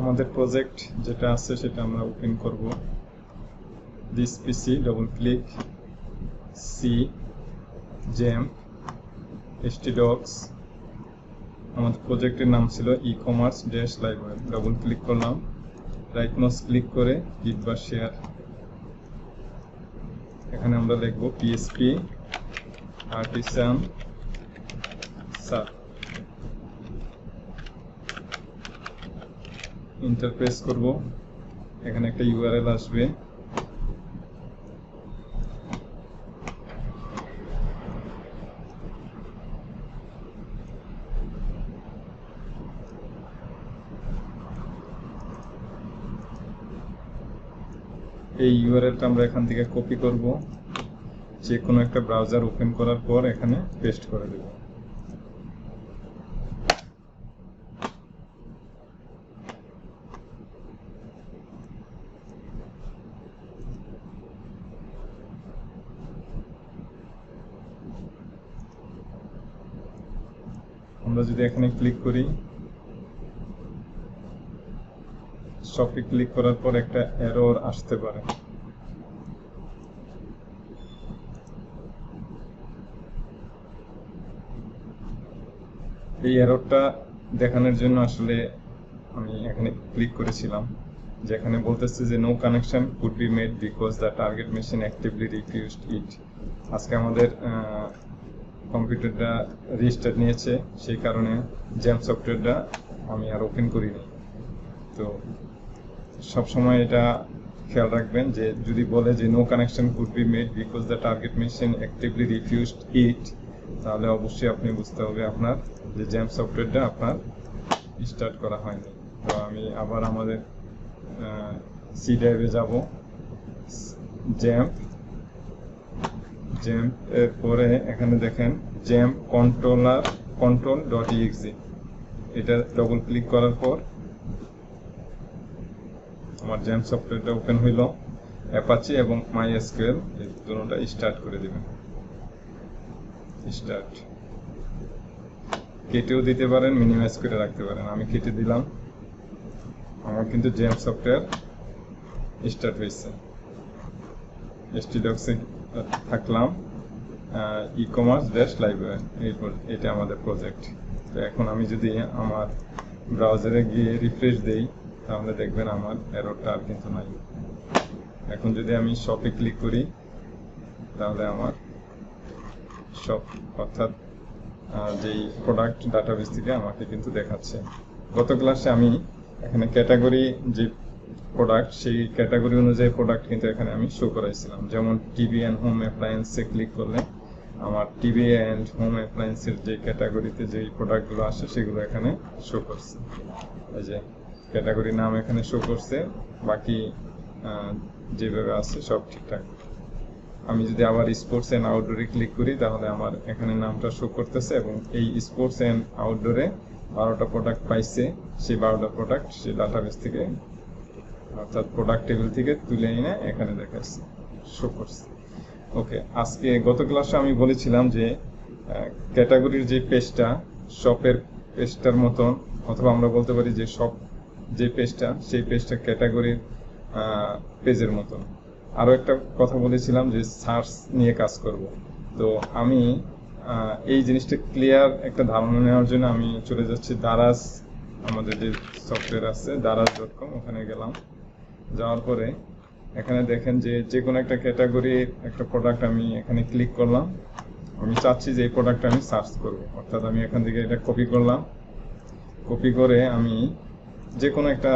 আমাদের প্রজেক্ট যেটা আছে সেটা আমরা ওপেন করব। This PC, double click, C, XAMPP, htdocs। আমাদের প্রজেক্টের নাম ছিল e-commerce dash library. Double click করলাম, রাইট মাউস ক্লিক করে গিট বা শেয়ার। এখানে আমরা লিখব PHP artisan serve. Enter press করব। এখানে একটা ইউআরএল আসবে। এই ইউআরএলটা আমরা এখান থেকে কপি করব, যে কোনো একটা ব্রাউজার ওপেন করার পর এখানে পেস্ট করে দেব। আমরা যদি এখানে ক্লিক করি, শপে ক্লিক করার পর একটা এরর আসতে পারে। এই এররটা দেখানোর জন্য আসলে আমি এখানে ক্লিক করেছিলাম, যেখানে বলতেছে যে no connection could be made because the target machine actively refused it. আজকে আমাদের কম্পিউটারটা রিস্টার্ট নিয়েছে, সেই কারণে জ্যাম্প সফটওয়্যারটা আমি আর ওপেন করিনি। তো সবসময় এটা খেয়াল রাখবেন যে যদি বলে যে no connection could be made because the target machine actively refused it, তাহলে অবশ্যই আপনি বুঝতে হবে আপনার যে জ্যাম্প সফটওয়্যারটা আপনার স্টার্ট করা হয়নি। তো আমি আবার আমাদের সি ড্রাইভে যাব, জ্যাম্প এর পরে এখানে দেখেন জ্যাম্প control.exe। এটা ডবল ক্লিক করার পর আমার জ্যাম্প সফটওয়্যারটা ওপেন হইল। অ্যাপাচি এবং MySQL এই দুটোটা স্টার্ট করে দিবেন। স্টার্ট কেটেও দিতে পারেন, মিনিমাইজ করে রাখতে পারেন। আমি কেটে দিলাম। আমার কিন্তু জ্যাম্প সফটওয়্যার স্টার্ট হয়েছে। htdocs থাকলাম, ই-কমার্স ড্যাশ লাইব্রেরি, এটা আমাদের প্রজেক্ট। তো এখন আমি যদি আমার ব্রাউজারে গিয়ে রিফ্রেশ দেই, তাহলে দেখবেন আমার এররটা আর কিন্তু নাই। এখন যদি আমি শপে ক্লিক করি, তাহলে আমার শপ অর্থাৎ যেই প্রোডাক্ট ডাটাবেস থেকে আমাকে কিন্তু দেখাচ্ছে। গত ক্লাসে আমি এখানে ক্যাটাগরি যে প্রোডাক্ট, সেই ক্যাটাগরি অনুযায়ী প্রোডাক্ট কিন্তু এখানে আমি শো করাইছিলাম। যেমন টিভি অ্যান্ড হোম অ্যাপ্লায়েন্সে ক্লিক করলে আমার টিভি অ্যান্ড হোম অ্যাপ্লায়েন্সের যে ক্যাটাগরিতে যেই প্রোডাক্টগুলো আসে সেগুলো এখানে শো করছে। এই যে ক্যাটাগরি নাম এখানে শো করছে, বাকি যেভাবে আছে সব ঠিকঠাক। আমি যদি আবার স্পোর্টস অ্যান্ড আউটডোরে ক্লিক করি, তাহলে আমার এখানে নামটা শো করতেছে এবং এই স্পোর্টস অ্যান্ড আউটডোরে 12টা প্রোডাক্ট পাইছে। সেই 12টা প্রোডাক্ট সেই ডাটাবেস থেকে অর্থাৎ প্রোডাক্ট টেবিল থেকে তুলে এনে এখানে দেখাচ্ছে, শো করছে। ওকে, আজকে গত ক্লাসে আমি বলেছিলাম যে ক্যাটাগরির যে পেজটা শপের পেজটার মতন, অথবা আমরা বলতে পারি যে শপ যে পেজটা, সেই পেজটা ক্যাটাগরির পেজের মতন। আরও একটা কথা বলেছিলাম যে সার্চ নিয়ে কাজ করব। তো আমি এই জিনিসটা ক্লিয়ার একটা ধারণা নেওয়ার জন্য আমি চলে যাচ্ছি দারাজ, আমাদের যে সফটওয়্যার আছে daraz.com, ওখানে গেলাম। যাওয়ার পরে এখানে দেখেন যে কোনো একটা ক্যাটাগরির একটা প্রোডাক্ট আমি এখানে ক্লিক করলাম। আমি চাচ্ছি যে এই প্রোডাক্টটা আমি সার্চ করব, অর্থাৎ আমি এখান থেকে এটা কপি করলাম। কপি করে আমি যে কোনো একটা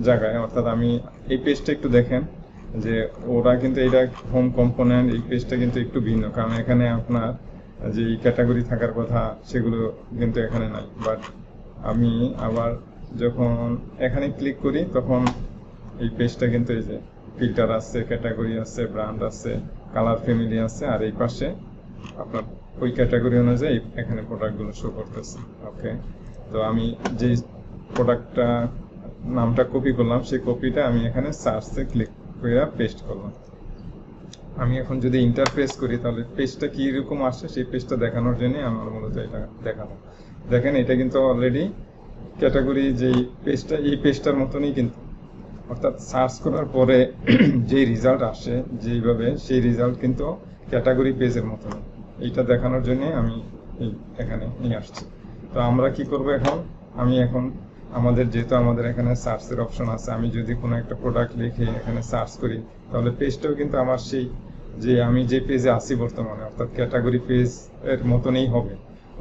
জায়গায়, অর্থাৎ আমি এই পেজটা একটু দেখেন যে ওরা কিন্তু এটা হোম কম্পোনেন্ট, এই পেজটা কিন্তু একটু ভিন্ন, কারণ এখানে আপনার যে ক্যাটাগরি থাকার কথা সেগুলো কিন্তু এখানে নাই। বাট আমি আবার যখন এখানে ক্লিক করি, তখন এই পেজটা কিন্তু এই যে ফিল্টার আছে, ক্যাটাগরি আছে, ব্র্যান্ড আছে, কালার ফ্যামিলি আছে, আর এই পাশে আপনার ওই ক্যাটাগরি অনুযায়ী এখানে প্রোডাক্টগুলো শো করতেছে। ওকে, তো আমি যে প্রোডাক্টটা নামটা কপি করলাম, সেই কপিটা আমি এখানে সার্চে ক্লিক করে পেস্ট করলাম। আমি এখন যদি ইন্টারফেস করি, তাহলে পেজটা কীরকম আসছে সেই পেজটা দেখানোর জন্য আমার মূলত এটা দেখানো। দেখেন এটা কিন্তু অলরেডি ক্যাটাগরি যেই পেজটা, এই পেজটার মতনই কিন্তু, অর্থাৎ সার্চ করার পরে যেই রেজাল্ট আসে যেইভাবে, সেই রেজাল্ট কিন্তু ক্যাটাগরি পেজের মতন। এইটা দেখানোর জন্য আমি এখানে নিয়ে আসছি। তো আমরা কি করব এখন, আমি এখন যেহেতু আমাদের এখানে সার্চের অপশন আছে, আমি যদি কোনো একটা প্রোডাক্ট লিখে এখানে সার্চ করি, তাহলে পেজটাও কিন্তু আমার সেই যে আমি যে পেজে আছি বর্তমানে, অর্থাৎ ক্যাটাগরি পেজ এর মতনই হবে।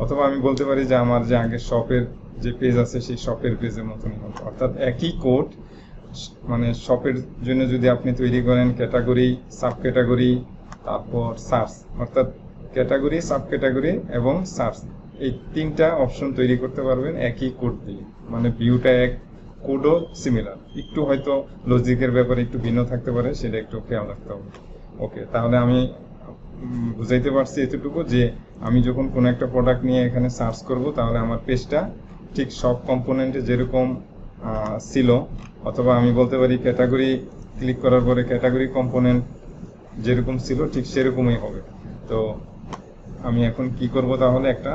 অথবা আমি বলতে পারি যে আমার যে আগের শপের যে পেজ আছে সেই শপের পেজের মতনই হবে। অর্থাৎ একই কোড, মানে শপের জন্য যদি আপনি তৈরি করেন ক্যাটাগরি, সাব ক্যাটাগরি, তারপর সার্চ, অর্থাৎ ক্যাটাগরি, সাব ক্যাটাগরি এবং সার্চ, এই তিনটা অপশন তৈরি করতে পারবেন একই কোড দিয়ে। মানে ভিউটা এক, কোডও সিমিলার, একটু হয়তো লজিকের ব্যাপারে একটু ভিন্ন থাকতে পারে, সেটা একটু খেয়াল রাখতে হবে। ওকে, তাহলে আমি বুঝাইতে পারছি এতটুকু যে আমি যখন কোনো একটা প্রোডাক্ট নিয়ে এখানে সার্চ করব, তাহলে আমার পেজটা ঠিক সব কম্পোনেন্টে যেরকম ছিল, অথবা আমি বলতে পারি ক্যাটাগরি ক্লিক করার পরে ক্যাটাগরি কম্পোনেন্ট যেরকম ছিল ঠিক সেরকমই হবে। তো আমি এখন কি করব, তাহলে একটা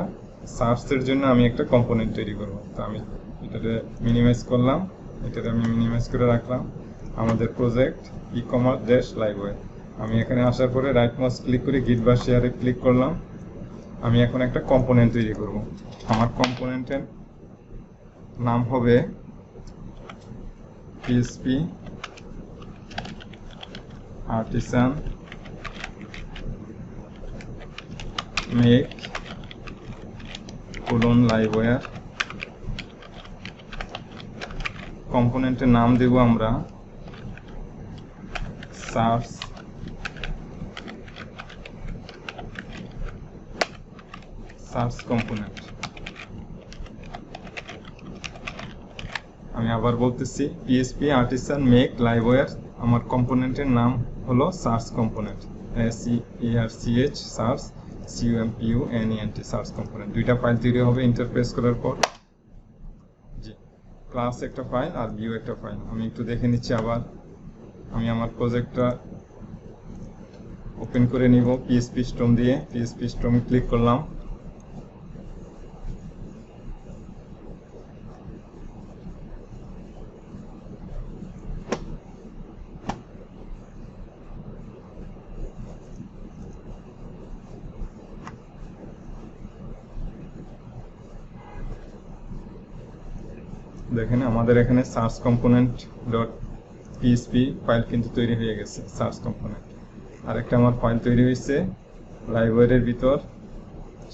সার্চের জন্য আমি একটা কম্পোনেন্ট তৈরি করব। তো আমি এটাতে মিনিমাইজ করলাম, এটাতে আমি মিনিমাইজ করে রাখলাম। আমাদের প্রজেক্ট ই-কমার্স-লাইভওয়্যার, আমি এখানে আসার পরে রাইট মাউস ক্লিক করে গিট বা শেয়ারে ক্লিক করলাম। আমি এখন একটা কম্পোনেন্ট তৈরি করব। আমার কম্পোনেন্টের নাম হবে PHP Artisan Make Liveware। কম্পোনেন্টের নাম দেব আমরা সার্চ কম্পোনেন্ট। আমি আবার বলতেছি, PHP Artisan Make Liveware, আমার কম্পোনেন্টের নাম হলো search component, SEARCH search COMPONENT search component. দুইটা ফাইল তৈরি হবে ইন্টারফেস করার পর। জি, ক্লাস একটা ফাইল আর ভিউ একটা ফাইল। আমি একটু দেখে নিচ্ছি আবার। আমি আমার প্রজেক্টটা ওপেন করে নিব PHP Storm দিয়ে। PHP Storm ক্লিক করলাম। দেখেন আমাদের এখানে search component dot PHP file কিন্তু তৈরি হয়ে গেছে, সার্চ কম্পোনেন্ট। আরেকটা আমার ফাইল তৈরি হয়েছে লাইব্রেরির ভিতর,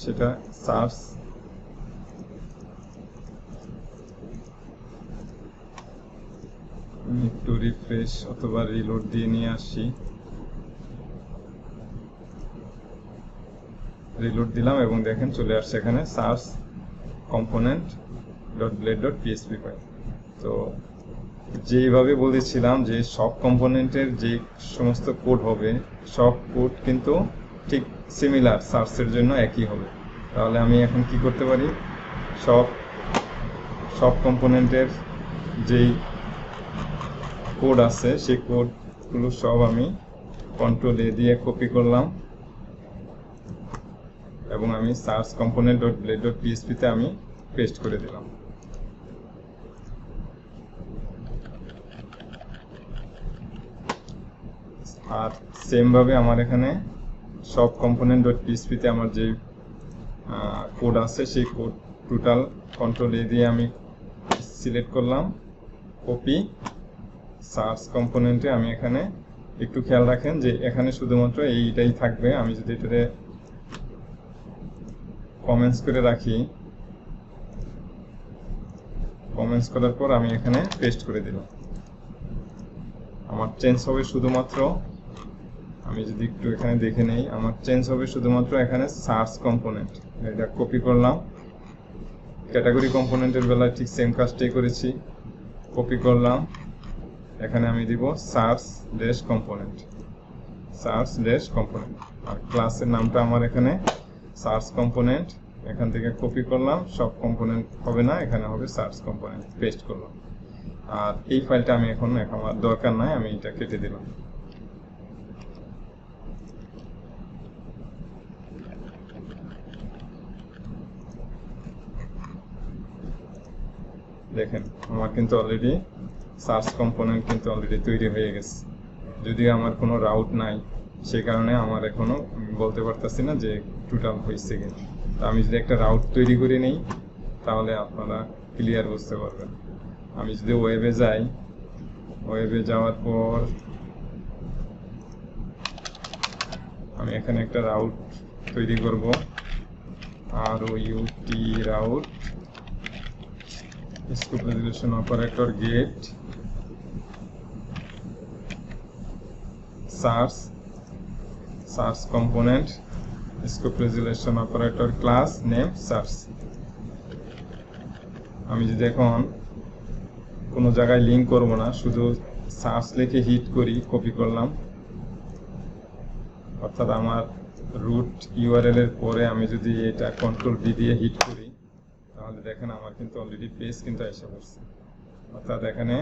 সেটা সার্চ। আমি একটু রিফ্রেশ অথবা রিলোড দিয়ে নিয়ে আসি। রিলোড দিলাম এবং দেখেন চলে আসছে এখানে সার্চ কম্পোনেন্ট .blade.php ফাইল। তো যেইভাবে বলেছিলাম যে সব কম্পোনেন্টের যে সমস্ত কোড হবে, সব কোড কিন্তু ঠিক সিমিলার, সার্চের জন্য একই হবে। তাহলে আমি এখন কি করতে পারি, সব কম্পোনেন্টের যেই কোড আছে সেই কোডগুলো সব আমি Ctrl A দিয়ে কপি করলাম এবং আমি সার্চ কম্পোনেন্ট .blade.php তে আমি পেস্ট করে দিলাম। আর সেম ভাবে আমার এখানে সব কম্পোনেন্ট .php তে আমার যে কোড আছে সেই কোড টোটাল Ctrl A দিয়ে আমি সিলেক্ট করলাম, কপি সার্চ কম্পোনেন্টে। আমি এখানে একটু খেয়াল রাখেন যে এখানে শুধুমাত্র এইটাই থাকবে। আমি যদি এটাতে কমেন্টস করে রাখি, কমেন্টস করার পর আমি এখানে পেস্ট করে দিলাম, আমার চেঞ্জ হবে শুধুমাত্র, আমি যদি একটু এখানে দেখে নেই, আমার চেঞ্জ হবে শুধুমাত্র এখানে সার্চ কম্পোনেন্ট। এটা কপি করলাম, ক্যাটাগরি কম্পোনেন্টের বেলায় ঠিক সেম কাজটাই করেছি, কপি করলাম, এখানে আমি দিব search dash component, search dash component. আর ক্লাসের নামটা আমার এখানে সার্চ কম্পোনেন্ট, এখান থেকে কপি করলাম, সব কম্পোনেন্ট হবে না, এখানে হবে সার্চ কম্পোনেন্ট, পেস্ট করলাম। আর এই ফাইলটা আমি এখন আমার দরকার নাই, আমি এটা কেটে দিলাম। দেখেন আমার কিন্তু অলরেডি সার্চ কম্পোনেন্ট কিন্তু অলরেডি তৈরি হয়ে গেছে। যদিও আমার কোনো রাউট নাই, সে কারণে আমার এখনো বলতে পারতেছি না যে টোটাল হয়েছে কিনা। তো আমি যদি একটা রাউট তৈরি করে নিই তাহলে আপনারা ক্লিয়ার বুঝতে পারবেন। আমি যদি ওয়েবে যাই, ওয়েবে যাওয়ার পর আমি এখানে একটা রাউট তৈরি করব, ROUT route, scope resolution operator get, search component, scope resolution operator class name search. আমি যদি এখন কোনো জায়গায় লিঙ্ক করব না, শুধু সার্চ লিখে হিট করি, কপি করলাম, অর্থাৎ আমার রুট ইউআরএল এর পরে আমি যদি এটা কন্ট্রোল ভি দিয়ে হিট করি তাহলে দেখেন আমার কিন্তু অলরেডি পেজ কিন্তু এসে পড়ছে। অর্থাৎ এখানে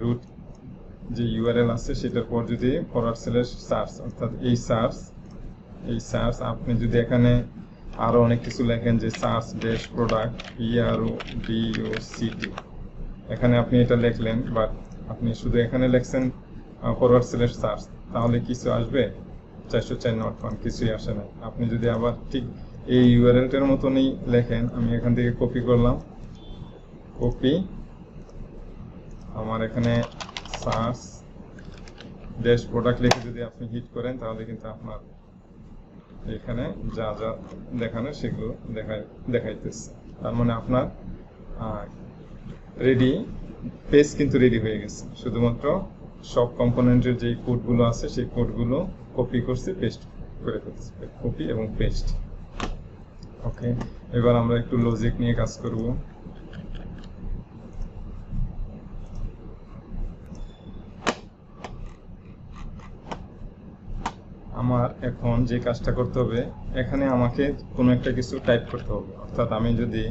রুট যে ইউআরএল আছে সেটার পর যদি ফরওয়ার্ড স্ল্যাশ সার্চ, অর্থাৎ এই সার্চ আপনি যদি এখানে আরো অনেক কিছু লেখেন যে সার্চ ড্যাশ প্রোডাক্ট PRODUCT, এখানে আপনি এটা লিখলেন, বাট আপনি শুধু এখানে লিখছেন ফরওয়ার্ড স্ল্যাশ সার্চ, তাহলে কিছু আসবে? 404.1 কিছুই আসে না। আপনি যদি আবার ঠিক এই ইউআরএলটার মতনই লেখেন, আমি এখান থেকে কপি করলাম, কপি, আমার এখানে সার্চ ড্যাশ প্রোডাক্ট লিখে যদি আপনি হিট করেন তাহলে কিন্তু আপনার এখানে যা যা দেখানো সেগুলো দেখাইতেছে। তার মানে আপনার রেডি পেজ কিন্তু রেডি হয়ে গেছে। শুধুমাত্র সব কম্পোনেন্টের যে কোডগুলো আছে সেই কোডগুলো কপি করছি, পেস্ট করে ফেলছি, কপি এবং পেস্ট। ওকে, এবার আমরা একটু লজিক নিয়ে কাজ করব। আমার এখন যে কাজটা করতে হবে, এখানে আমাকে কোনো একটা কিছু টাইপ করতে হবে। অর্থাৎ আমি যদি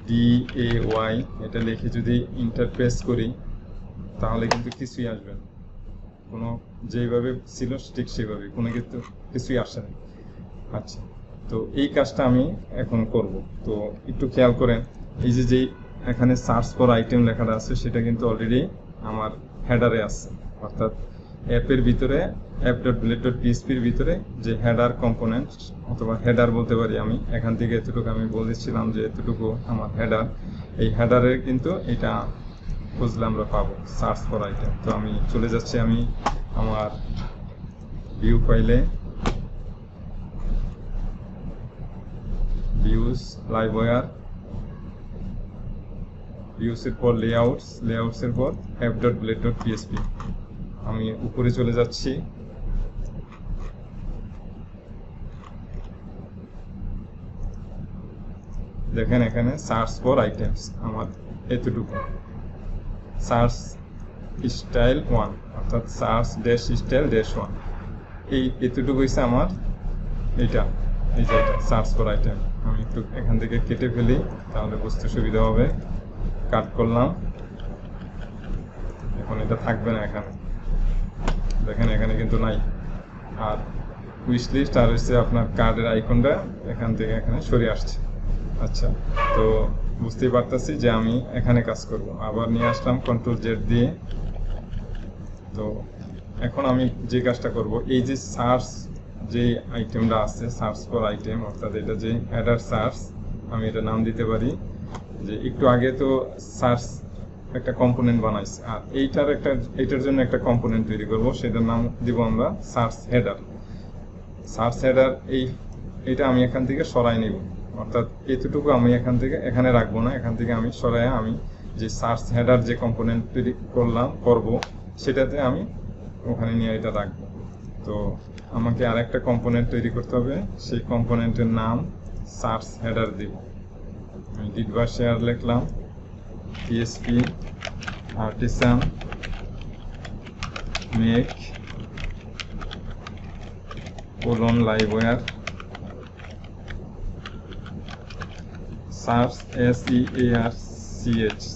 DAY এটা লিখে যদি ইন্টারপ্রেস করি তাহলে কিন্তু কিছুই আসবে না, কোনো যেভাবে ছিল ঠিক সেভাবে কোনো কিছুই আসে না। আচ্ছা, তো এই কাজটা আমি এখন করব। তো একটু খেয়াল করেন, এই যে এখানে সার্চ ফর আইটেম লেখাটা আছে সেটা কিন্তু অলরেডি আমার হেডারে আছে। অর্থাৎ অ্যাপের ভিতরে app.blade.php এর ভিতরে যে হেডার কম্পোনেন্ট অথবা হেডার বলতে পারি, আমি এখান থেকে এতটুকু আমি বলেছিলাম যে এতটুকু আমার হেডার, এই হেডারের কিন্তু এটা খুঁজলে আমরা পাবো সার্চ ফর আইটেম। তো আমি চলে যাচ্ছি, আমি আমার ভিউ ফাইলে, ভিউস, লাইভওয়্যার, ভিউস এর পর লেআউটস এর পর app.blade.php, আমি উপরে চলে যাচ্ছি। দেখেন এখানে সার্চ ফর আইটেমস আমার এতটুকু, সার্চ স্টাইল 1 অর্থাৎ সার্চ ড্যাশ স্টাইল ড্যাশ 1, এই এতটুকু হইছে আমার এটা, এই যে সার্চ ফর আইটেম। আমি একটু এখান থেকে কেটে ফেলি তাহলে বুঝতে সুবিধা হবে। কাট করলাম, এখন এটা থাকবে না এখানে, দেখেন এখানে কিন্তু নাই। আর উইশ লিস্ট আর হচ্ছে আপনার কার্ডের আইকনটা এখান থেকে এখানে সরে আসছে। আচ্ছা, তো বুঝতেই পারতেছি যে আমি এখানে কাজ করব। আবার নিয়ে আসলাম কন্ট্রোল জেড দিয়ে। তো এখন আমি যে কাজটা করব, এই যে সার্চ যে আইটেমটা আছে, সার্চ ফর আইটেম, অর্থাৎ এটা যে হেডার সার্চ, আমি এটা নাম দিতে পারি যে একটু আগে তো সার্চ একটা কম্পোনেন্ট বানাইছি, আর এইটার জন্য একটা কম্পোনেন্ট তৈরি করব, সেটার নাম দিব আমরা সার্চ হেডার। এইটা আমি এখান থেকে সরাই নিব, অর্থাৎ এতটুকু আমি এখান থেকে এখানে রাখবো না, এখান থেকে আমি সরাই আমি যে সার্চ হেডার যে কম্পোনেন্ট তৈরি করব সেটাতে আমি ওখানে নিয়ে এটা রাখবো। তো আমাকে আরেকটা কম্পোনেন্ট তৈরি করতে হবে, সেই কম্পোনেন্টের নাম সার্চ হেডার দিব। আমি ডিডবার শেয়ার লিখলাম, PHP artisan make :livewire search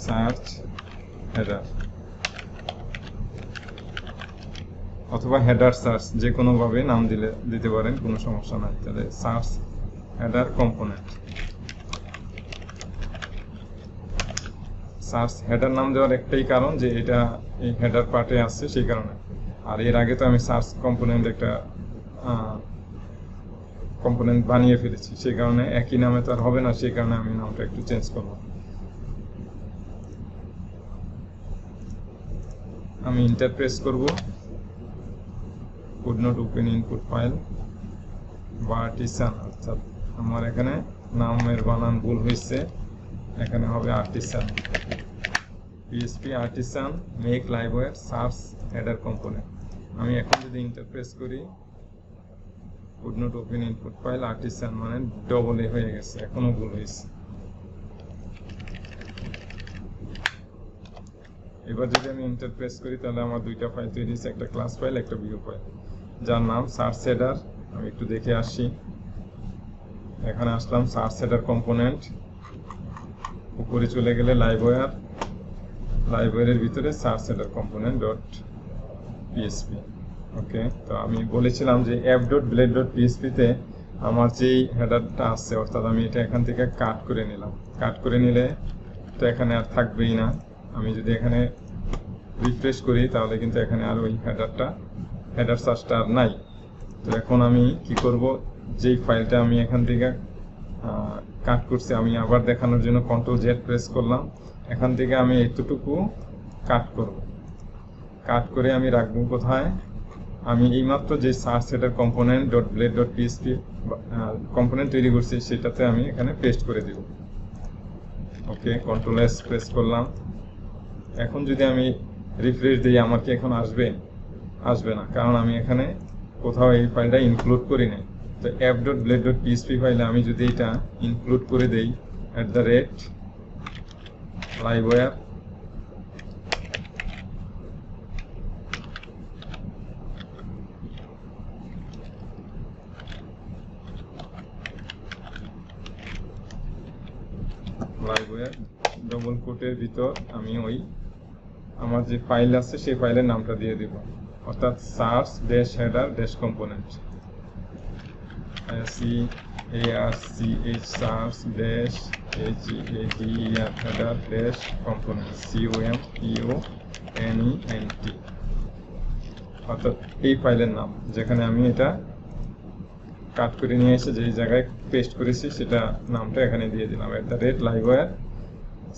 search header অথবা হেডার সার্চ, যে কোনো ভাবে নাম দিতে পারেন, কোনো সমস্যা নাই। তাহলে search header component, search header নাম দেওয়ার একটাই কারণ যে এটা এই হেডার পার্টে আছে সেই কারণে। আর এর আগে তো আমি সার্চ কম্পোনেন্ট একটা কম্পোনেন্ট বানিয়ে ফেলেছি, সেই কারণে একই নামে তো আর হবে না, সেই কারণে আমি নামটা একটু চেঞ্জ করব। আমি ইন্টার প্রেস করব, could not open input file artisan, অর্থাৎ আমার এখানে নামের বানান ভুল হয়েছে, এখানে হবে artisan, PHP artisan make livewire source header component। আমি এখন যদি ইন্টার প্রেস করি could not open input file artisan মানে ডবল এ হয়ে গেছে, এখনো ভুল হয়েছে। এবার যদি আমি ইন্টার প্রেস করি তাহলে আমার দুইটা ফাইল তৈরি হয়েছে, একটা ক্লাস ফাইল একটা ভিউ ফাইল, যার নাম সার্চ হেডার। আমি একটু দেখে আসি, এখানে আসলাম সার্চ হেডার কম্পোনেন্ট, উপরে চলে গেলে লাইভওয়্যার, লাইব্রেরির ভিতরে search header component dot PHP. Okay, তো আমি বলেছিলাম যে app.blade.php তে আমার যেই হেডারটা আছে, অর্থাৎ আমি এটা এখান থেকে কাট করে নিলাম, কাট করে নিলে তো এখানে আর থাকবেই না। আমি যদি এখানে রিফ্রেশ করি তাহলে কিন্তু এখানে আর ওই হেডার সার্চটা আর নাই। তো এখন আমি কি করব, যেই ফাইলটা আমি এখান থেকে কাট করছি আমি আবার দেখানোর জন্য Ctrl+Z প্রেস করলাম, এখান থেকে আমি এতটুকু কাট করব, কাট করে আমি রাখবো কোথায়, আমি এইমাত্র যে search header component .blade.php component তৈরি করছি সেটাতে আমি এখানে পেস্ট করে দেব। ওকে, Ctrl+S প্রেস করলাম। এখন যদি আমি রিফ্রেশ দিই আমার কি এখন আসবে না, কারণ আমি এখানে কোথাও এই ফাইলটা ইনক্লুড করি নাই। তো app.blade.php ফাইলে আমি যদি এটা ইনক্লুড করে দেই @livewire, ডবল কোটের ভিতর আমি ওই আমার যে ফাইল আছে সেই ফাইলের নামটা দিয়ে দিব, অর্থাৎ search dash header dash component, search dash header dash component COMPONENT, অর্থাৎ এই ফাইলের নাম, যেখানে আমি এটা কাট করে নিয়ে এসে যে জায়গায় পেস্ট করেছি সেটা নামটা এখানে দিয়ে দিলাম @livewire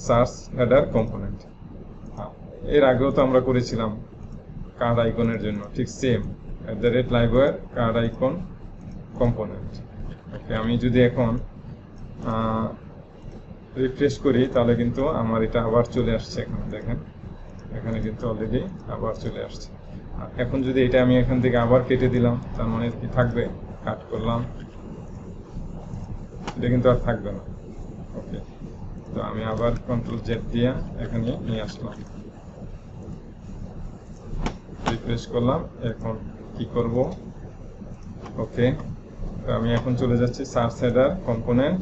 সার্চ হেডার কম্পোনেন্ট। এর আগেও তো আমরা করেছিলাম কার্ড আইকনের জন্য, ঠিক same @livewire card icon component. Okay, আমি যদি এখন রিফ্রেশ করি তাহলে কিন্তু আমার এটা আবার চলে আসছে, এখানে দেখেন এখানে কিন্তু অলরেডি আবার চলে আসছে। এখন যদি এটা আমি এখান থেকে আবার কেটে দিলাম তার মানে কি থাকবে, কাট করলাম, এটা কিন্তু আর থাকবে না। ওকে, তো আমি আবার Ctrl+Z দিয়ে এখানে নিয়ে আসলাম, রিফ্রেশ করলাম। এখন কি করব, ওকে, তো আমি এখন চলে যাচ্ছি সার্চ হেডার কম্পোনেন্ট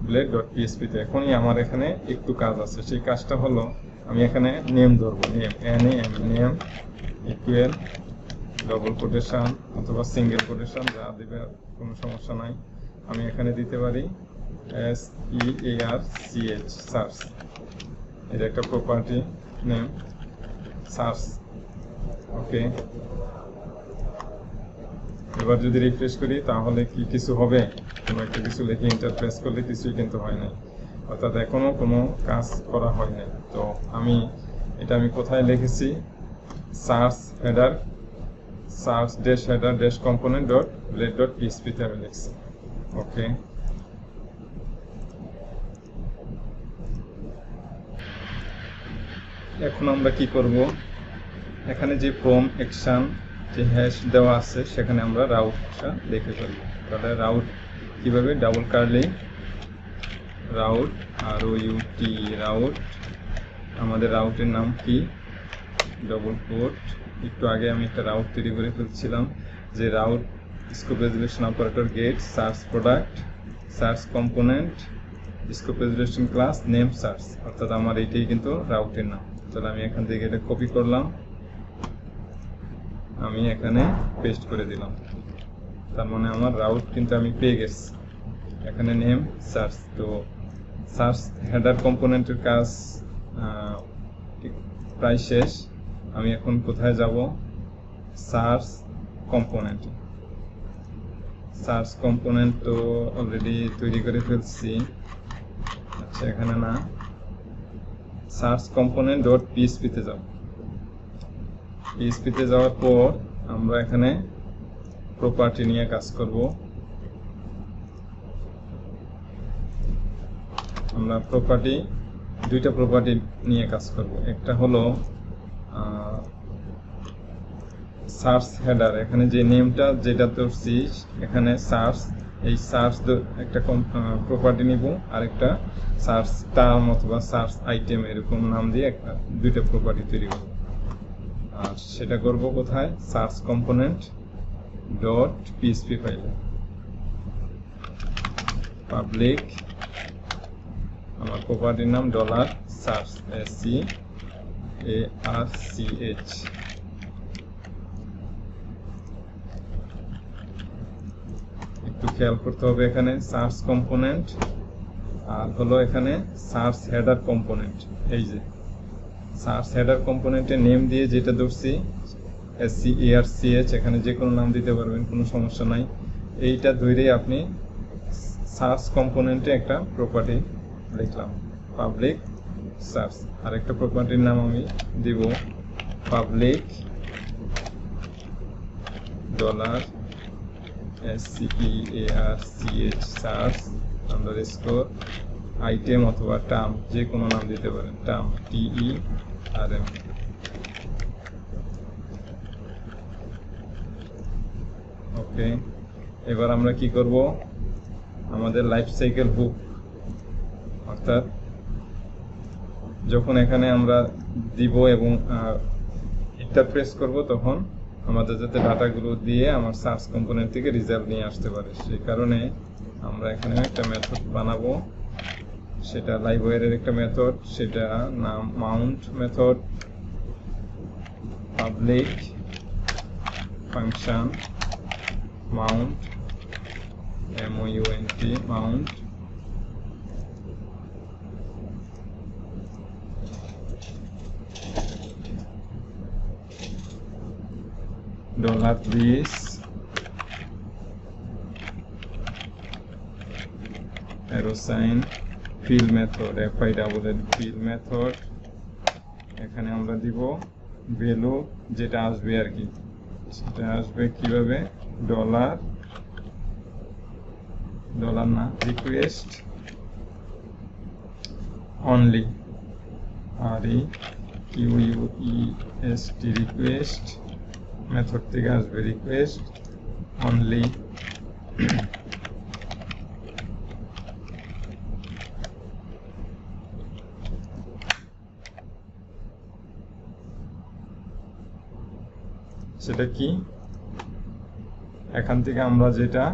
.blade.php তে। এখনই আমার এখানে একটু কাজ আছে, সেই কাজটা হলো আমি এখানে নেম ধরবো, নেম ইকুয়াল ডবল কোটেশন অথবা সিঙ্গেল কোটেশন, যা দিবে কোনো সমস্যা নাই। আমি এখানে দিতে পারি SEARCH সার্চ, এটা একটা প্রপার্টি নেম সার্চ। ওকে, এবার যদি রিফ্রেশ করি তাহলে কি কিছু হবে, কোনো একটা কিছু লিখে ইন্টার প্রেস করলে কিছুই কিন্তু হয় না, অর্থাৎ এখনো কোনো কাজ করা হয় নাই। তো আমি কোথায় লিখেছি, search header search dash header dash component .blade.php তে আমি লিখছি। ওকে, এখন আমরা কি করব, এখানে যে ফ্রম অ্যাকশন যে হ্যাশ দেওয়া আছে সেখানে আমরা রাউটটা লিখে ফেলব। তাহলে রাউট কিভাবে, double curly route ROUT route, আমাদের রাউটের নাম কি, ডবল কোট, একটু আগে আমি একটা রাউট তৈরি করে ফেলছিলাম, যে route scope resolution operator get search product search component scope resolution class name search, অর্থাৎ আমার এইটাই কিন্তু রাউটের নাম। তাহলে আমি এখান থেকে এটা কপি করলাম, আমি এখানে পেস্ট করে দিলাম, তার মানে আমার রাউট কিন্তু আমি পেয়ে গেছি। এখানে নেম সার্চ, তো সার্চ হেডার কম্পোনেন্টের কাজ প্রায় শেষ। আমি এখন কোথায় যাব? Search component. সার্চ কম্পোনেন্ট তো অলরেডি তৈরি করে ফেলছি। আচ্ছা, এখানে না, সার্চ কম্পোনেন্ট ডট পিএইচপিতে যাব। পিএইচপিতে যাওয়ার পর আমরা এখানে প্রপার্টি নিয়ে কাজ করব। আমরা দুইটা প্রপার্টি নিয়ে কাজ করব। একটা হলো সার্চ হেডার। এখানে যে নেমটা যেটা ধরছি এখানে সার্চ, এই সার্চ একটা প্রপার্টি নিব, আর একটা সার্চ টার্ম অথবা সার্চ আইটেম এরকম নাম দিয়ে দুইটা প্রপার্টি তৈরি করব। আর সেটা করব কোথায়? সার্চ কম্পোনেন্ট ডট পিএইচপি ফাইলে। পাবলিক, আমার প্রপার্টির নাম $সার্চ, SCARCH। একটু খেয়াল করতে হবে, এখানে সার্চ কম্পোনেন্ট আর হলো এখানে সার্চ হেডার কম্পোনেন্ট। এই যে সার্চ হেডার কম্পোনেন্টের নেম দিয়ে যেটা ধরছি SCARCH, এখানে যে কোনো নাম দিতে পারবেন, কোনো সমস্যা নাই। এইটা ধরেই আপনি সার্চ কম্পোনেন্টে একটা প্রপার্টি লিখলাম, পাবলিক সার্চ। আর একটা প্রপার্টির নাম আমি দিব public $SCARCH search underscore item অথবা টার্ম, যে কোনো নাম দিতে পারেন, টার্ম TERM। ওকে, এবার আমরা কি করব? আমাদের লাইফ সাইকেল হুক, অর্থাৎ যখন এখানে আমরা দিব এবং এন্টার প্রেস করব তখন আমাদের যাতে ডাটাগুলো দিয়ে আমার সার্চ কম্পোনেন্ট থেকে রেজাল্ট নিয়ে আসতে পারে, সেই কারণে আমরা এখানে একটা মেথড বানাবো। সেটা লাইব্রেরির একটা মেথড, সেটা নাম Mount method. Public function Mount, MOUNT Mount, $this arrow sign fill method, fill method। এখানে আমরা দিব ভ্যালু, যেটা আসবে আর কি, সেটা আসবে কিভাবে? ডলার না, request only, REQUEST, request method থেকে আসবে রিকোয়েস্ট অনলি। সেটা কি? এখান থেকে আমরা যেটা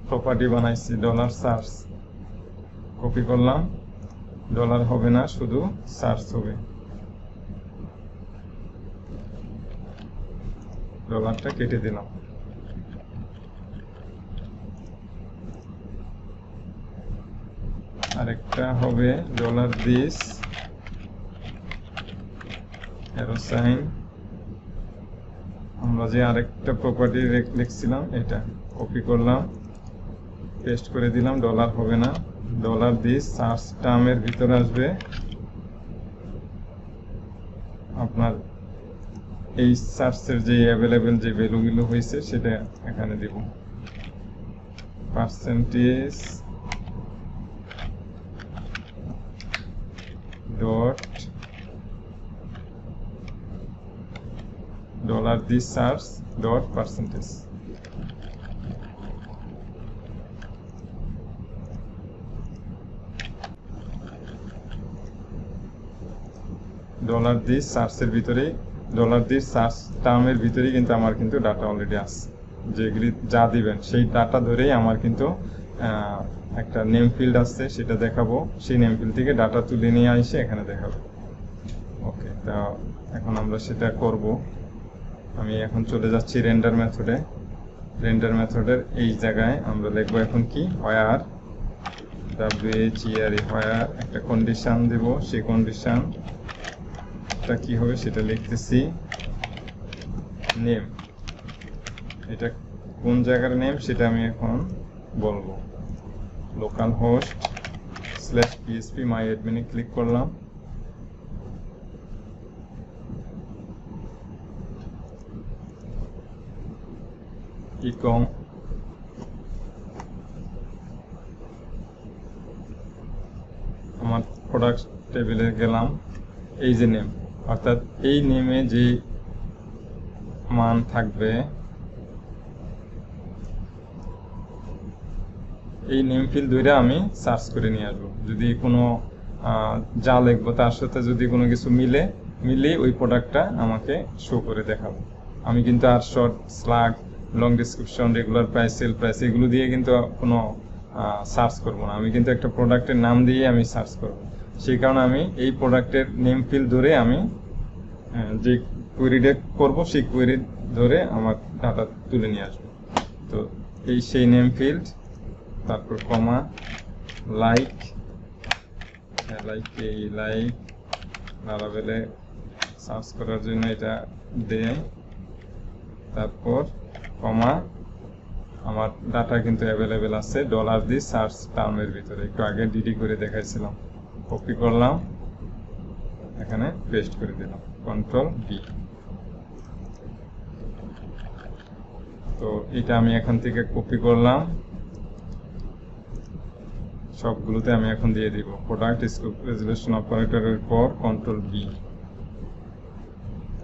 প্রপার্টি বানাইছি $সার্চ, কপি করলাম, ডলার হবে না, শুধু সার্চ হবে। ডলারটা কেটে দিলাম। আরেকটা হবে $this arrow sign। আমরা যে আরেকটা প্রপার্টি লিখছিলাম এটা কপি করলাম, পেস্ট করে দিলাম, ডলার হবে না, $this সার্চ টার্মের ভিতরে আসবে আপনার এই সার্চের যে অ্যাভেলেবেল যে ভ্যালুগুলো হয়েছে সেটা এখানে দিব। Percentage dot $this search dot percentage। $this সার্চের ভিতরেই, $this সার্চ টার্মের ভিতরেই কিন্তু আমার কিন্তু ডাটা অলরেডি আছে। যেগুলি যা দিবেন সেই ডাটা ধরেই আমার কিন্তু একটা নেম ফিল্ড আছে, সেটা দেখাবো। সেই নেম ফিল্ড থেকে ডাটা তুলে নিয়ে এসে এখানে দেখাবো। ওকে, তা এখন আমরা সেটা করব। আমি এখন চলে যাচ্ছি রেন্ডার মেথডে। রেন্ডার মেথডের এই জায়গায় আমরা লিখবো এখন কি, where WHERE where একটা কন্ডিশন দেব, সেই কন্ডিশনটা কি হবে সেটা লিখতেছি। নেম, এটা কোন জায়গার নেম সেটা আমি এখন বলবো। লোকাল হোস্ট /php myadmin এ ক্লিক করলাম। ecom আমার প্রোডাক্ট টেবিলে গেলাম, এই যে নেম, অর্থাৎ এই নেমে যে মান থাকবে এই নেম ফিল্ড ধরে আমি সার্চ করে নিয়ে আসবো। যদি কোনো যা লিখবো তার সাথে যদি কোনো কিছু মিলে ওই প্রোডাক্টটা আমাকে শো করে দেখাবো। আমি কিন্তু আর short, slug, long description, regular price, sale price এগুলো দিয়ে কিন্তু কোনো সার্চ করবো না। আমি কিন্তু একটা প্রোডাক্টের নাম দিয়ে আমি সার্চ করব। সেই কারণে আমি এই প্রোডাক্টের নেম ফিল্ড ধরে আমি যে কোয়েরিটা করব সেই কোয়েরি ধরে আমার ডাটা তুলে নিয়ে আসবো। তো এই সেই নেম ফিল্ড, তারপর কমা, লাইক লারাবেলে সার্চ করার জন্য এটা দেয়, তারপর কমা, আমার ডাটা কিন্তু অ্যাভেলেবেল আছে $দিয়ে সার্চ টার্মের ভিতরে। একটু আগে ডিডি করে দেখাইছিলাম। কপি করলাম, এখানে পেস্ট করে দিলাম, Ctrl+V। তো এটা আমি এখান থেকে কপি করলাম, সবগুলোতে আমি এখন দিয়ে দিব। প্রোডাক্ট স্কোপ রেজুলেশন অপারেটরের পর Ctrl+V,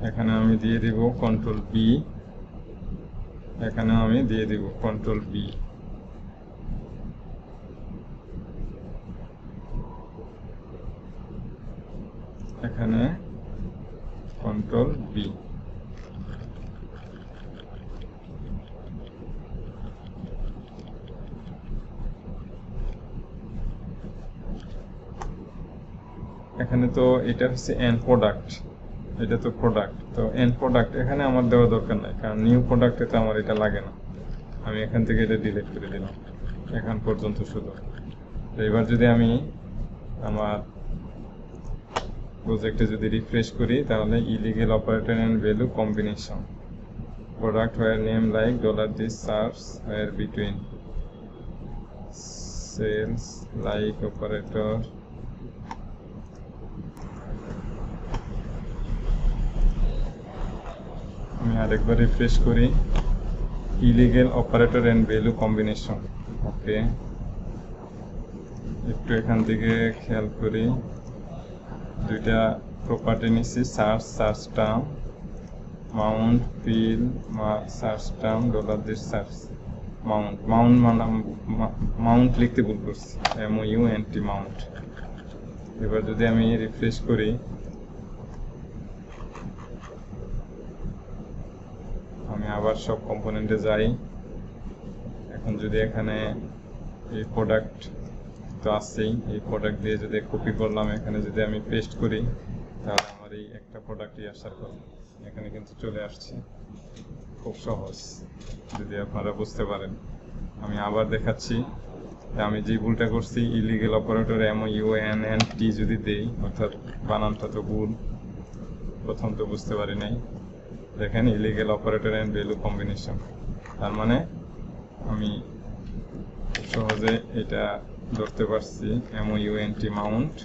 এখানে আমি দিয়ে দিব Ctrl+V, এখানে আমি দিয়ে দিব Ctrl+V। এখানে Ctrl+V। এখানে তো এটা হচ্ছে এন্ড প্রোডাক্ট, এটা তো প্রোডাক্ট, তো এন্ড প্রোডাক্ট এখানে আমার দেওয়া দরকার নাই, কারণ নিউ প্রোডাক্টে তো আমার এটা লাগে না। আমি এখান থেকে এটা ডিলিট করে দিলাম, এখান পর্যন্ত শুধু। তো এবার যদি আমি আমার প্রজেক্টে যদি রিফ্রেশ করি, তাহলে illegal operator and value combination, product where name like $this search where between sales like operator, আমি আরেকবার রিফ্রেশ করি, illegal operator and value combination. Okay, একটু এখান থেকে খেয়াল করি, দুইটা প্রপার্টি নিচ্ছি, search term, mount fill, search term, $দিয়ে সার্চ মাউন্ট লিখতে ভুল করছি, MOUNT মাউন্ট। এবার যদি আমি রিফ্রেশ করি, আমি আবার সব কম্পোনেন্টে যাই। এখন যদি এখানে এই প্রোডাক্ট তো আসছেই, এই প্রোডাক্ট দিয়ে যদি কপি করলাম, এখানে যদি আমি পেস্ট করি, তাহলে আমার এই একটা প্রোডাক্টই আসার কথা। এখানে কিন্তু চলে আসছে, খুব সহজ, যদি আপনারা বুঝতে পারেন। আমি আবার দেখাচ্ছি, আমি যে ভুলটা করছি, ইলিগেল অপারেটর MOUNT যদি দেই, অর্থাৎ বানানটা তো ভুল, প্রথম তো বুঝতে পারি নাই। দেখেন, illegal operator and value combination, তার মানে আমি সহজে এটা ধরতে পারছি, MOUNT মাউন্ট।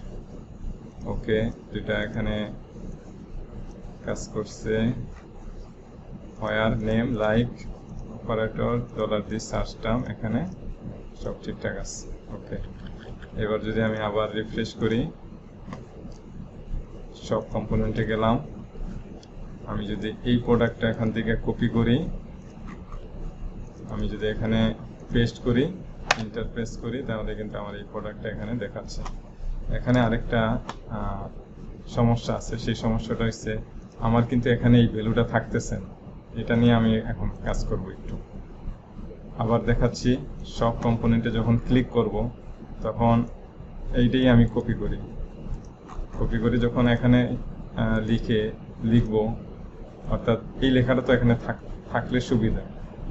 ওকে, যেটা এখানে কাজ করছে, where name like operator $দিয়ে সার্চ টার্ম, এখানে সব ঠিকঠাক আছে। ওকে, এবার যদি আমি আবার রিফ্রেশ করি, সব কম্পোনেন্টে গেলাম, আমি যদি এই প্রোডাক্টটা এখান থেকে কপি করি, আমি যদি এখানে পেস্ট করি, এন্টার প্রেস করি, তাহলে কিন্তু আমার এই প্রোডাক্টটা এখানে দেখাচ্ছে। এখানে আরেকটা সমস্যা আছে, সেই সমস্যাটা হচ্ছে আমার কিন্তু এখানে এই ভ্যালুটা থাকতেছে না। এটা নিয়ে আমি এখন কাজ করব একটু। আবার দেখাচ্ছি, সব কম্পোনেন্টে যখন ক্লিক করব, তখন এইটাই আমি কপি করি, যখন এখানে লিখব, অর্থাৎ এই লেখাটা তো এখানে থাকলে সুবিধা,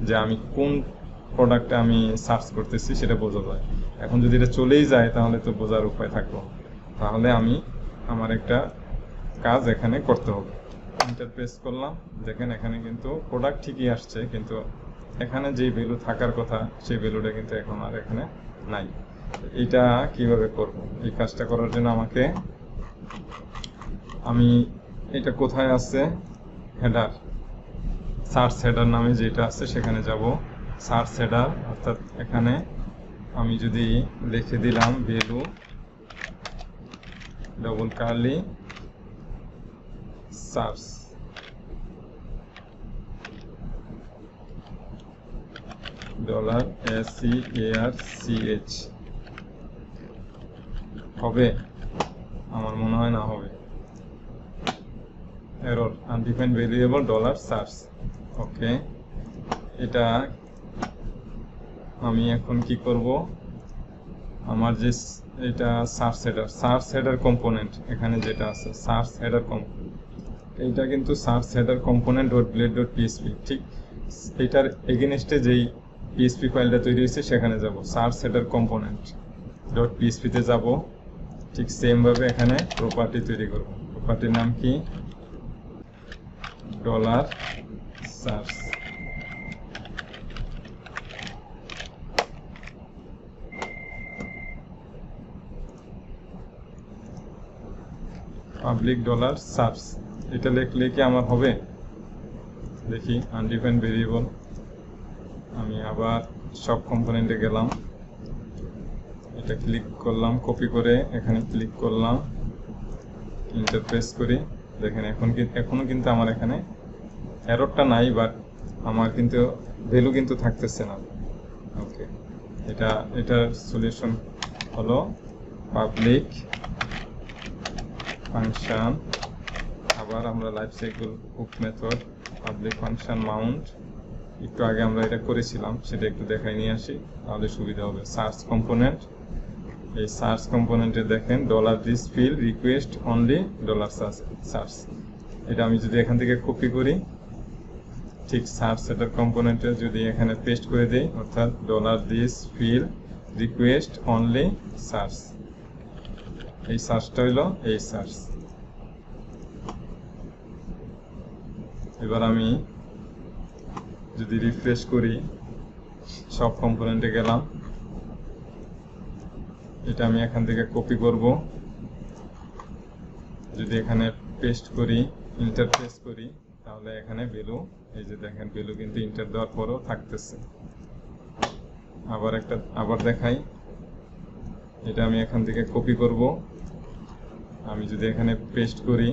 যে আমি কোন প্রোডাক্টে আমি সার্চ করতেছি সেটা বোঝা যায়। এখন যদি এটা চলেই যায় তাহলে তো বোঝার উপায় থাকলো। তাহলে আমি আমার একটা কাজ এখানে করতে হবে। এন্টার প্রেস করলাম, দেখেন এখানে কিন্তু প্রোডাক্ট ঠিকই আসছে, কিন্তু এখানে যে ভ্যালু থাকার কথা সেই ভ্যালুটা কিন্তু এখন আর এখানে নাই। এটা কিভাবে করব? এই কাজটা করার জন্য আমি এটা কোথায় আছে, হেডার, সার্চ হেডার নামে যেটা আছে সেখানে যাব। সার্চ হেডার অর্থাৎ এখানে আমি যদি লিখে দিলাম value double curly search, $SCARCH হবে? আমার মনে হয় না হবে। Error, undefined variable $search. Okay, এটা আমি এখন কি করব? আমার যে এটা সার্চ হেডার কম্পোনেন্ট এখানে যেটা আছে সার্চ হেডার কম্পোনেন্ট, এইটা কিন্তু সার্চ হেডার কম্পোনেন্ট .blade.php, ঠিক এটার এগেইনস্টে যেই পিএসপি ফাইলটা তৈরি হয়েছে সেখানে যাব, সার্চ হেডার কম্পোনেন্ট .php তে যাব। ঠিক সেম ভাবে এখানে প্রপার্টি তৈরি করব। প্রপার্টির নাম কি? $সার্চ। পাবলিক $সার্চ, এটা লিখলে কি আমার হবে? দেখি, আনডিফাইন্ড ভেরিয়েবল। আমি আবার সব কম্পোনেন্টে গেলাম, এটা ক্লিক করলাম, কপি করে এখানে ক্লিক করলাম, এন্টার প্রেস করি। দেখেন এখনো কিন্তু আমার এখানে এররটা নাই, বাট আমার কিন্তু ভ্যালু কিন্তু থাকতেছে না। ওকে, এটার সলিউশন হলো পাবলিক ফাংশন, আবার আমরা life cycle hook method, public function Mount, একটু আগে আমরা এটা করেছিলাম সেটা একটু দেখাই নিয়ে আসি তাহলে সুবিধা হবে। সার্চ কম্পোনেন্ট, এই সার্চ কম্পোনেন্টে দেখেন $this field request only $search, এটা আমি যদি এখান থেকে কপি করি, ঠিক সার্চ হেডার কম্পোনেন্টে যদি এখানে পেস্ট করে দেই, অর্থাৎ $this field request only search, এই সার্চটা হইলো এই সার্চ। এবার আমি যদি রিফ্রেশ করি, সব কম্পোনেন্টে গেলাম, এটা আমি এখান থেকে কপি করব, যদি এখানে পেস্ট করি, এন্টার প্রেস করি, তাহলে এখানে ভ্যালু, এই যে দেখেন ভ্যালু কিন্তু এন্টার দেওয়ার পরেও থাকতেছে। আবার দেখাই, এটা আমি এখান থেকে কপি করব, আমি যদি এখানে পেস্ট করি,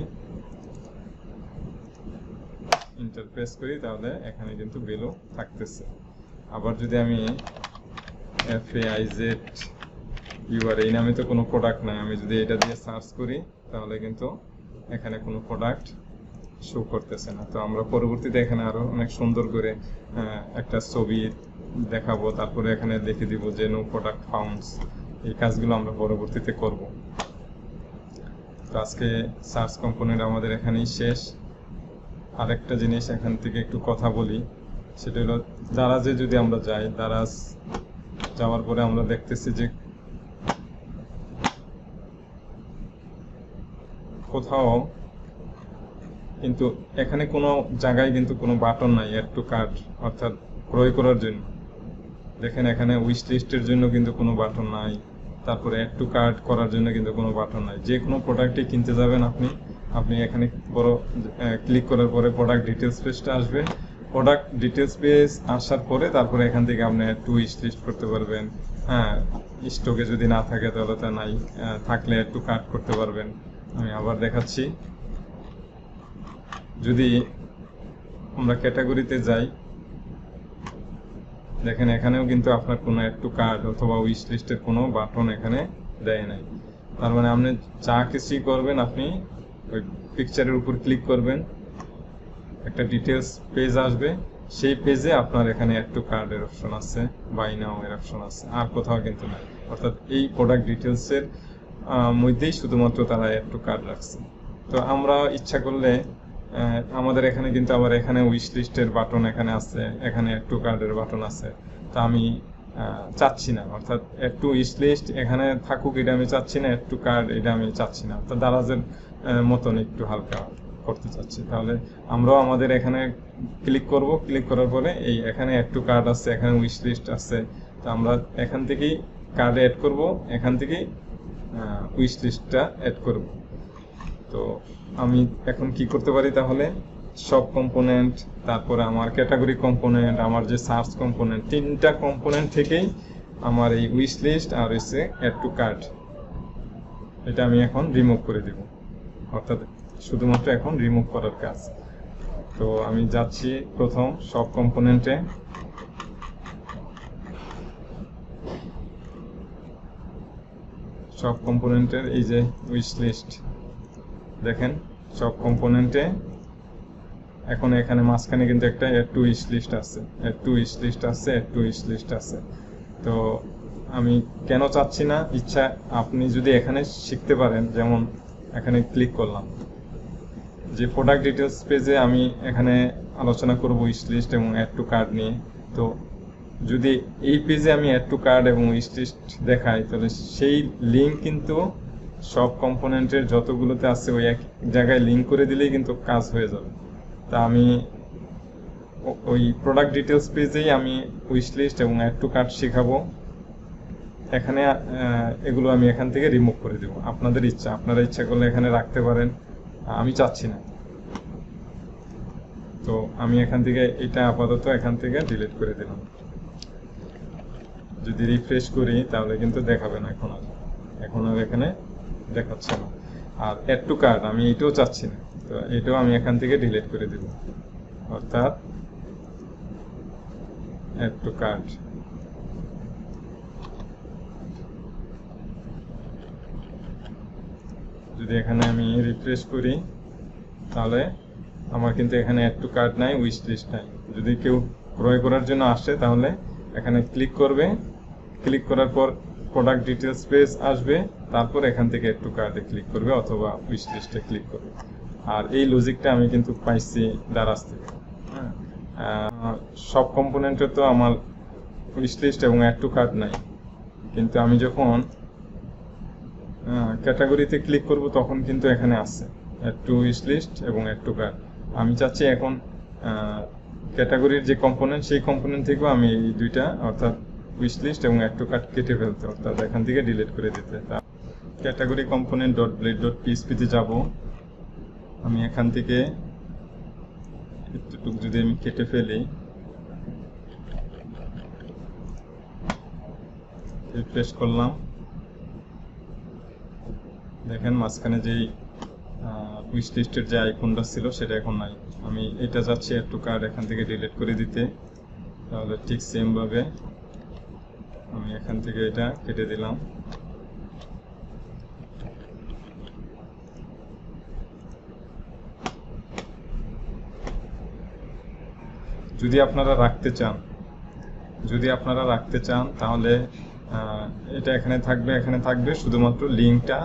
এন্টার প্রেস করি, তাহলে এখানে কিন্তু ভ্যালু থাকতেছে। আবার যদি আমি FAIZUR, এই নামে তো কোনো প্রোডাক্ট নাই, আমি যদি এটা দিয়ে সার্চ করি তাহলে কিন্তু এখানে কোনো প্রোডাক্ট শো করতেছে না। তো আমরা পরবর্তীতে এখানে আরো অনেক সুন্দর করে একটা ছবি দেখাবো, তারপরে এখানে লিখে দিব যে নো প্রোডাক্ট ফাউন্ডস। এই কাজগুলো আমরা পরবর্তীতে করব। তো আজকে সার্চ কম্পোনেন্ট আমাদের এখানেই শেষ। আরেকটা জিনিস এখান থেকে একটু কথা বলি, সেটা হলো দারাজে যদি আমরা যাই, দারাজ যাওয়ার পরে আমরা দেখতেছি যে কোথাও কিন্তু এখানে কোনো জায়গায় কিন্তু কোনো বাটন নাই অ্যাড টু কার্ট, অর্থাৎ ক্রয় করার জন্য। দেখেন এখানে উইশ লিস্টের জন্য কিন্তু কোনো বাটন নাই, তারপরে অ্যাড টু কার্ট করার জন্য কিন্তু কোনো বাটন নাই। যে কোনো প্রোডাক্টই কিনতে যাবেন আপনি এখানে বড় ক্লিক করার পরে প্রোডাক্ট ডিটেলস পেজটা আসবে। প্রোডাক্ট ডিটেলস পেজ আসার পরে তারপরে এখান থেকে আপনি অ্যাড টু উইশ লিস্ট করতে পারবেন। হ্যাঁ, স্টকে যদি না থাকে তাহলে তা নাই, থাকলে অ্যাড টু কার্ট করতে পারবেন। আমি আবার দেখাচ্ছি, যদি আমরা ক্যাটাগরিতে যাই, দেখেন এখানেও কিন্তু আপনার কোনো অ্যাড টু কার্ট অথবা উইশ লিস্টের কোনো বাটন এখানে দেয় নাই। তার মানে আপনি যা কিছুই করবেন, আপনি ওই পিকচারের উপর ক্লিক করবেন, একটা ডিটেলস পেজ আসবে, সেই পেজে আপনার এখানে অ্যাড টু কার্টের অপশন আছে, বাই নাও এর অপশন আছে, আর কোথাও কিন্তু নাই। অর্থাৎ এই প্রোডাক্ট ডিটেলসের মধ্যেই শুধুমাত্র তারা অ্যাড টু কার্ট রাখছে। তো আমরা ইচ্ছা করলে আমাদের এখানে কিন্তু আবার এখানে উইশ লিস্টের বাটন এখানে আছে, এখানে অ্যাড টু কার্টের বাটন আছে। তো আমি চাচ্ছি না, অর্থাৎ অ্যাড টু উইশ লিস্ট এখানে থাকুক এটা আমি চাচ্ছি না, অ্যাড টু কার্ড এটা আমি চাচ্ছি না, অর্থাৎ দারাজের মতন একটু হালকা করতে চাচ্ছি। তাহলে আমরাও আমাদের এখানে ক্লিক করব, ক্লিক করার পরে এই এখানে অ্যাড টু কার্ড আছে, এখানে উইশ লিস্ট আছে, তো আমরা এখান থেকেই কার্ডে অ্যাড করব, এখান থেকেই উইশ লিস্টটা অ্যাড করব। তো আমি এখন কি করতে পারি তাহলে, সব কম্পোনেন্ট, তারপরে আমার ক্যাটাগরি কম্পোনেন্ট, আমার যে সার্চ কম্পোনেন্ট, তিনটা কম্পোনেন্ট থেকেই আমার এই উইশ লিস্ট আর হচ্ছে অ্যাড টু কার্ট, এটা আমি এখন রিমুভ করে দেব, অর্থাৎ শুধুমাত্র এখন রিমুভ করার কাজ। তো আমি যাচ্ছি প্রথম সব কম্পোনেন্টে, সব কম্পোনেন্টের এই যে উইশ লিস্ট দেখেন, সব কম্পোনেন্টে এখন এখানে মাঝখানে কিন্তু একটা অ্যাড টু উইশ লিস্ট আছে, অ্যাড টু উইশ লিস্ট আছে, অ্যাড টু উইশ লিস্ট আছে। তো আমি কেন চাচ্ছি না, ইচ্ছা আপনি যদি এখানে শিখতে পারেন, যেমন এখানে ক্লিক করলাম, যে প্রোডাক্ট ডিটেলস পেজে আমি এখানে আলোচনা করব উইশ লিস্ট এবং অ্যাড টু কার্ড নিয়ে। তো যদি এই পেজে আমি অ্যাড টু কার্ড এবং উইশ লিস্ট দেখাই, তাহলে সেই লিঙ্ক কিন্তু সব কম্পোনেন্টের যতগুলোতে আছে ওই এক জায়গায় লিঙ্ক করে দিলেই কিন্তু কাজ হয়ে যাবে। তা আমি ওই প্রোডাক্ট ডিটেলস পেজেই আমি উইশ লিস্ট এবং অ্যাড টু কার্ট শেখাবো, এখানে এগুলো আমি এখান থেকে রিমুভ করে দেব। আপনাদের ইচ্ছা, আপনারা ইচ্ছা করলে এখানে রাখতে পারেন, আমি চাচ্ছি না। তো আমি এখান থেকে এটা আপাতত এখান থেকে ডিলিট করে দিলাম। যদি রিফ্রেশ করি তাহলে কিন্তু দেখাবে না, এখন আর এখানে দেখাচ্ছে না। আর অ্যাড টু কার্ট আমি এটাও চাচ্ছি না, তো এটাও আমি এখান থেকে ডিলিট করে দেব, অর্থাৎ অ্যাড টু কার্ট। যদি এখানে আমি রিফ্রেশ করি তাহলে আমার কিন্তু এখানে অ্যাড টু কার্ট নাই, উইশ লিস্ট নাই। যদি কেউ ক্রয় করার জন্য আসে তাহলে এখানে ক্লিক করবে, ক্লিক করার পর প্রোডাক্ট ডিটেলস পেজ আসবে, তারপর এখান থেকে অ্যাড টু কার্টে ক্লিক করবে অথবা উইশ লিস্টে ক্লিক করবে। আর এই লজিকটা আমি কিন্তু পাইছি দারাজ থেকে। সব কম্পোনেন্টে তো আমার উইশ লিস্ট এবং অ্যাড টু কার্ট নাই, কিন্তু আমি যখন ক্যাটাগরিতে ক্লিক করব তখন কিন্তু এখানে আছে অ্যাড টু উইশ লিস্ট এবং অ্যাড টু কার্ট। আমি চাচ্ছি এখন ক্যাটাগরির যে কম্পোনেন্ট, সেই কম্পোনেন্ট থেকেও আমি এই দুইটা, অর্থাৎ উইশ লিস্ট এবং অ্যাড টু কার্ট কেটে ফেলতে, অর্থাৎ এখান থেকে ডিলিট করে দিতে। Category component dot blade dot পিএইচপিতে যাব, আমি এখান থেকে একটুটুক যদি আমি কেটে ফেলি, রিফ্রেশ করলাম, দেখেন মাঝখানে যেই উইশ লিস্টের যে আইকনটা ছিল সেটা এখন নাই। আমি এটা যাচ্ছি অ্যাড টু কার্ট এখান থেকে ডিলিট করে দিতে, তাহলে ঠিক সেম ভাবে আমি এখান থেকে এটা কেটে দিলাম। যদি আপনারা রাখতে চান তাহলে এটা এখানে থাকবে শুধুমাত্র লিঙ্কটা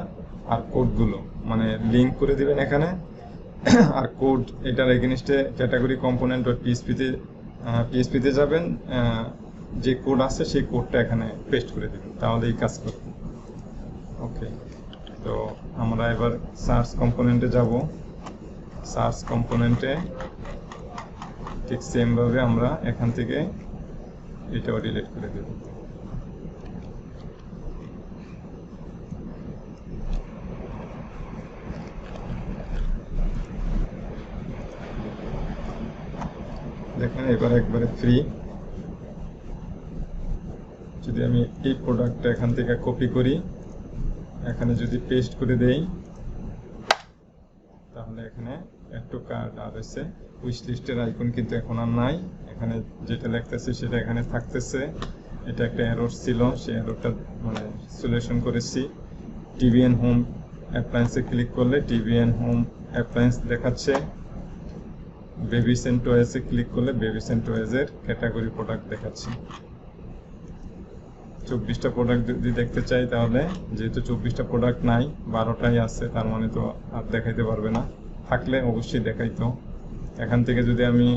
আর কোডগুলো, মানে লিঙ্ক করে দিবেন এখানে, আর কোড এটার এগেইনস্টে ক্যাটাগরি কম্পোনেন্ট ডট পিএইচপিতে যাবেন, যে কোড আছে সেই কোডটা এখানে পেস্ট করে দিবেন, তাহলে এই কাজ করবে। ওকে, তো আমরা এবার সার্চ কম্পোনেন্টে যাব। সার্চ কম্পোনেন্টে ঠিক সেম ভাবে আমরা এখান থেকে এটাও ডিলিট করে দেব। দেখেন এবার একবারে ফ্রি। যদি আমি এই প্রোডাক্টটা এখান থেকে কপি করি, এখানে যদি পেস্ট করে দেই, তাহলে এখানে অ্যাড টু কার্ট আর হচ্ছে উইশ লিস্টের আইকন কিন্তু এখন আর নাই। এখানে যেটা লিখতেছে সেটা এখানে থাকতেছে। এটা একটা এরর ছিল, সেই এররটা মানে সলিউশন করেছি। টিভিএন হোম অ্যাপ্লায়েন্সে ক্লিক করলে টিভিএন হোম অ্যাপ্লায়েন্স দেখাচ্ছে। বেবি সেন্ট টয়েসে ক্লিক করলে বেবি সেন্ট টয়েসের ক্যাটাগরি প্রোডাক্ট দেখাচ্ছে। 24টা প্রোডাক্ট যদি দেখতে চাই, তাহলে যেহেতু 24টা প্রোডাক্ট নাই, 12টাই আছে, তার মানে তো আর দেখাইতে পারবে না। থাকলে অবশ্যই দেখাইতো। এখান থেকে যদি আমি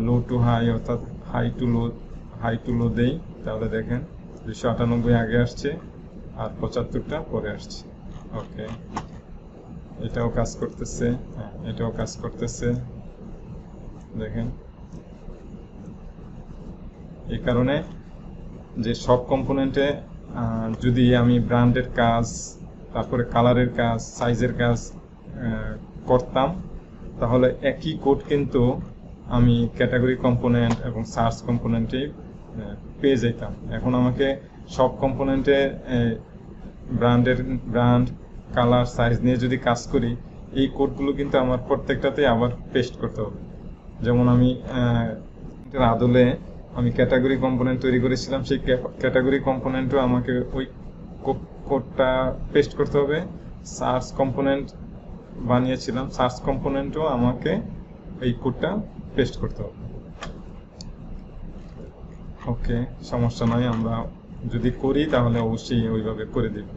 লো টু হাই অর্থাৎ হাই টু লো দেই, তাহলে দেখেন 298 আগে আসছে আর 75টা পরে আসছে। ওকে, এটাও কাজ করতেছে, হ্যাঁ এটাও কাজ করতেছে, দেখেন। এই কারণে যে সব কম্পোনেন্টে যদি আমি ব্র্যান্ডের কাজ, তারপরে কালারের কাজ, সাইজের কাজ করতাম, তাহলে একই কোড কিন্তু আমি ক্যাটাগরি কম্পোনেন্ট এবং সার্চ কম্পোনেন্টে পেয়ে যেতাম। এখন আমাকে সব কম্পোনেন্টে ব্র্যান্ড, কালার, সাইজ নিয়ে যদি কাজ করি, এই কোডগুলো কিন্তু আমার প্রত্যেকটাতেই আবার পেস্ট করতে হবে। যেমন আমি আদলে আমি ক্যাটাগরি কম্পোনেন্ট তৈরি করেছিলাম, সেই ক্যাটাগরি কম্পোনেন্টও আমাকে ওই কোডটা পেস্ট করতে হবে। সার্চ কম্পোনেন্ট বানিয়েছিলাম, সার্চ কম্পোনেন্টও আমাকে এই কোডটা পেস্ট করতে হবে। ওকে, সমস্যা নয়, আমরা যদি করি তাহলে অবশ্যই ওইভাবে করে দেব।